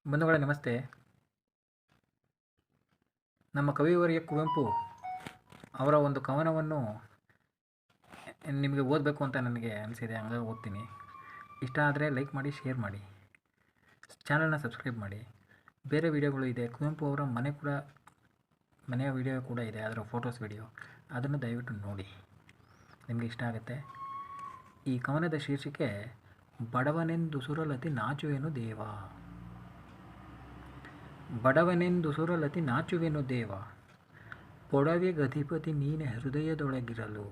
ಬಂಧುಗಳೇ ನಮಸ್ತೆ. ನಮ್ಮ ಕವಿವರ್ಯ ಕುವೆಂಪು ಅವರ ಒಂದು ಕವನವನ್ನು ನಿಮಗೆ ಓದಬೇಕು ಅಂತ ನನಗೆ ಅನಿಸಿದೆ, ಹಂಗಾಗಿ ಓದ್ತೀನಿ. ಇಷ್ಟ ಆದರೆ ಲೈಕ್ ಮಾಡಿ, ಶೇರ್ ಮಾಡಿ, ಚಾನಲ್ನ ಸಬ್ಸ್ಕ್ರೈಬ್ ಮಾಡಿ. ಬೇರೆ ವಿಡಿಯೋಗಳು ಇದೆ, ಕುವೆಂಪು ಅವರ ಮನೆಯ ವಿಡಿಯೋ ಕೂಡ ಇದೆ, ಅದರ ಫೋಟೋಸ್ ವಿಡಿಯೋ, ಅದನ್ನು ದಯವಿಟ್ಟು ನೋಡಿ, ನಿಮಗೆ ಇಷ್ಟ ಆಗುತ್ತೆ. ಈ ಕವನದ ಶೀರ್ಷಿಕೆ ಬಡವನೆಂದು ಸುರಲತಿ ನಾಚುವೆನು ದೇವ. ಬಡವನೆಂದು ಸುರಲತಿ ನಾಚುವೆನು ದೇವ, ಪೊಡವೆ ಗಧಿಪತಿ ನೀನೆ ಹೃದಯದೊಳಗಿರಲು.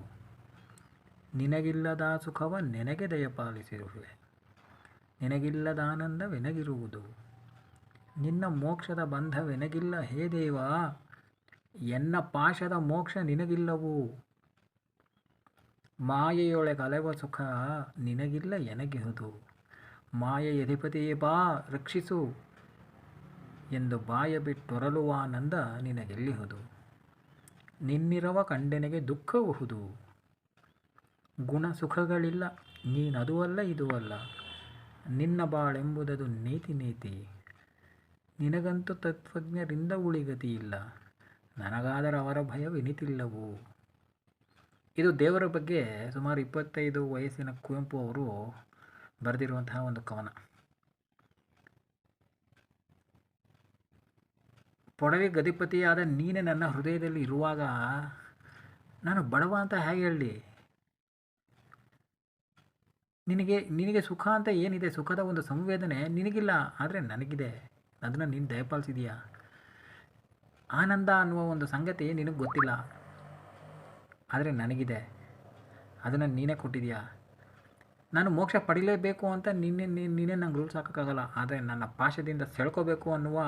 ನಿನಗಿಲ್ಲದ ಸುಖವ ನೆನಗೆ ದಯಪಾಲಿಸಿರುವೆ, ನಿನಗಿಲ್ಲದಾನಂದವೆನಗಿರುವುದು. ನಿನ್ನ ಮೋಕ್ಷದ ಬಂಧವೆನಗಿಲ್ಲ ಹೇ ದೇವ, ಎನ್ನ ಪಾಶದ ಮೋಕ್ಷ ನಿನಗಿಲ್ಲವು. ಮಾಯೆಯೊಳಗೆ ಅಲೆವ ಸುಖ ನಿನಗಿಲ್ಲ ಎನಗಿಹುದು. ಮಾಯೆಯಧಿಪತಿಯೇ ಬಾ ರಕ್ಷಿಸು ಎಂದು ಬಾಯ ಬಿಟ್ಟೊರಲುವ ಆನಂದ ನಿನಗೆಲ್ಲಿಹುದು. ನಿನ್ನಿರವ ಕಂಡೆನೆಗೆ ದುಃಖವುಹುದು. ಗುಣ ಸುಖಗಳಿಲ್ಲ ನೀನದು ಅಲ್ಲ ಇದು ಅಲ್ಲ, ನಿನ್ನ ಬಾಳೆಂಬುದದು ನೀತಿ ನೀತಿ. ನಿನಗಂತೂ ತತ್ವಜ್ಞರಿಂದ ಉಳಿಗತಿ ಇಲ್ಲ, ನನಗಾದರೆ ಅವರ ಭಯವೆನಿತಿಲ್ಲವು. ಇದು ದೇವರ ಬಗ್ಗೆ ಸುಮಾರು 25 ವಯಸ್ಸಿನ ಕುವೆಂಪು ಅವರು ಬರೆದಿರುವಂತಹ ಒಂದು ಕವನ. ಪೊಡವೆ ಗದಿಪತಿಯಾದ ನೀನೇ ನನ್ನ ಹೃದಯದಲ್ಲಿ ಇರುವಾಗ ನಾನು ಬಡವ ಅಂತ ಹೇಗೆ ಹೇಳಲಿ? ನಿನಗೆ ಸುಖ ಅಂತ ಏನಿದೆ, ಸುಖದ ಒಂದು ಸಂವೇದನೆ ನಿನಗಿಲ್ಲ, ಆದರೆ ನನಗಿದೆ. ಅದನ್ನು ನೀನು ದಯಪಾಲಿಸಿದೀಯಾ. ಆನಂದ ಅನ್ನುವ ಒಂದು ಸಂಗತಿ ನಿನಗೆ ಗೊತ್ತಿಲ್ಲ, ಆದರೆ ನನಗಿದೆ, ಅದನ್ನು ನೀನೇ ಕೊಟ್ಟಿದೀಯಾ. ನಾನು ಮೋಕ್ಷ ಪಡಿಲೇಬೇಕು ಅಂತ ನೀನೇ ನಂಗೆ ರೂಲ್ಸ್ ಹಾಕೋಕ್ಕಾಗಲ್ಲ, ಆದರೆ ನನ್ನ ಪಾಶದಿಂದ ಸೆಳ್ಕೋಬೇಕು ಅನ್ನುವ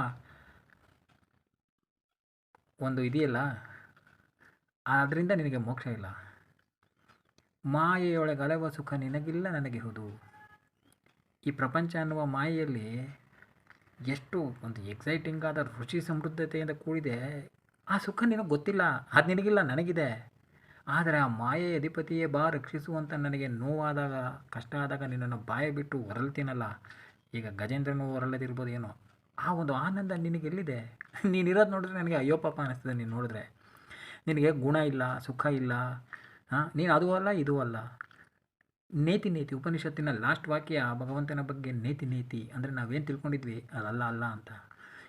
ಒಂದು ಇದೆಯಲ್ಲ, ಆದ್ದರಿಂದ ನಿನಗೆ ಮೋಕ್ಷ ಇಲ್ಲ. ಮಾಯೆಯೊಳಗೆ ಅಲೆವ ಸುಖ ನಿನಗಿಲ್ಲ ನನಗಿಹುದು. ಈ ಪ್ರಪಂಚ ಅನ್ನುವ ಮಾಯೆಯಲ್ಲಿ ಎಷ್ಟು ಒಂದು ಎಕ್ಸೈಟಿಂಗ್ ಆದ ರುಚಿ ಸಮೃದ್ಧತೆಯಿಂದ ಕೂಡಿದೆ. ಆ ಸುಖ ನಿನಗೆ ಗೊತ್ತಿಲ್ಲ, ಅದು ನಿನಗಿಲ್ಲ, ನನಗಿದೆ. ಆದರೆ ಆ ಮಾಯೆಯ ಅಧಿಪತಿಯೇ ಬಾ ರಕ್ಷಿಸುವಂತ ನನಗೆ ನೋವಾದಾಗ, ಕಷ್ಟ ಆದಾಗ ನಿನ್ನನ್ನು ಬಾಯ ಬಿಟ್ಟು ಹೊರಲ್ತೀನಲ್ಲ, ಈಗ ಗಜೇಂದ್ರನು ಹೊರಳದಿರ್ಬೋದು ಏನೋ, ಆ ಒಂದು ಆನಂದ ನಿನಗೆಲ್ಲಿದೆ? ನೀನಿರೋದು ನೋಡಿದ್ರೆ ನನಗೆ ಅಯ್ಯೋ ಪಾಪ ಅನ್ನಿಸ್ತದೆ. ನೀನು ನೋಡಿದ್ರೆ ನಿನಗೆ ಗುಣ ಇಲ್ಲ, ಸುಖ ಇಲ್ಲ, ನೀನು ಅದು ಅಲ್ಲ ಇದು ಅಲ್ಲ. ನೇತಿ ನೇತಿ, ಉಪನಿಷತ್ತಿನ ಲಾಸ್ಟ್ ವಾಕ್ಯ ಭಗವಂತನ ಬಗ್ಗೆ ನೇತಿ ನೇತಿ ಅಂದರೆ ನಾವೇನು ತಿಳ್ಕೊಂಡಿದ್ವಿ ಅದಲ್ಲ ಅಲ್ಲ ಅಂತ.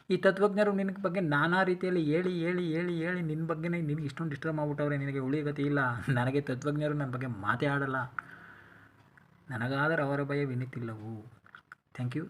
ಈ ತತ್ವಜ್ಞರು ನಿನಗೆ ಬಗ್ಗೆ ನಾನಾ ರೀತಿಯಲ್ಲಿ ಹೇಳಿ ಹೇಳಿ ಹೇಳಿ ಹೇಳಿ ನಿನ್ನ ಬಗ್ಗೆನೇ ನಿನಗೆ ಇಷ್ಟೊಂದು ಡಿಸ್ಟರ್ಬ್ ಮಾಡ್ಬಿಟ್ಟವ್ರೆ. ನಿನಗೆ ಉಳಿಗತಿ ಇಲ್ಲ. ನನಗೆ ತತ್ವಜ್ಞರು ನನ್ನ ಬಗ್ಗೆ ಮಾತೇ ಆಡಲ್ಲ, ನನಗಾದರೆ ಅವರ ಭಯ ವಿನಿತಿಲ್ಲವು. Thank you.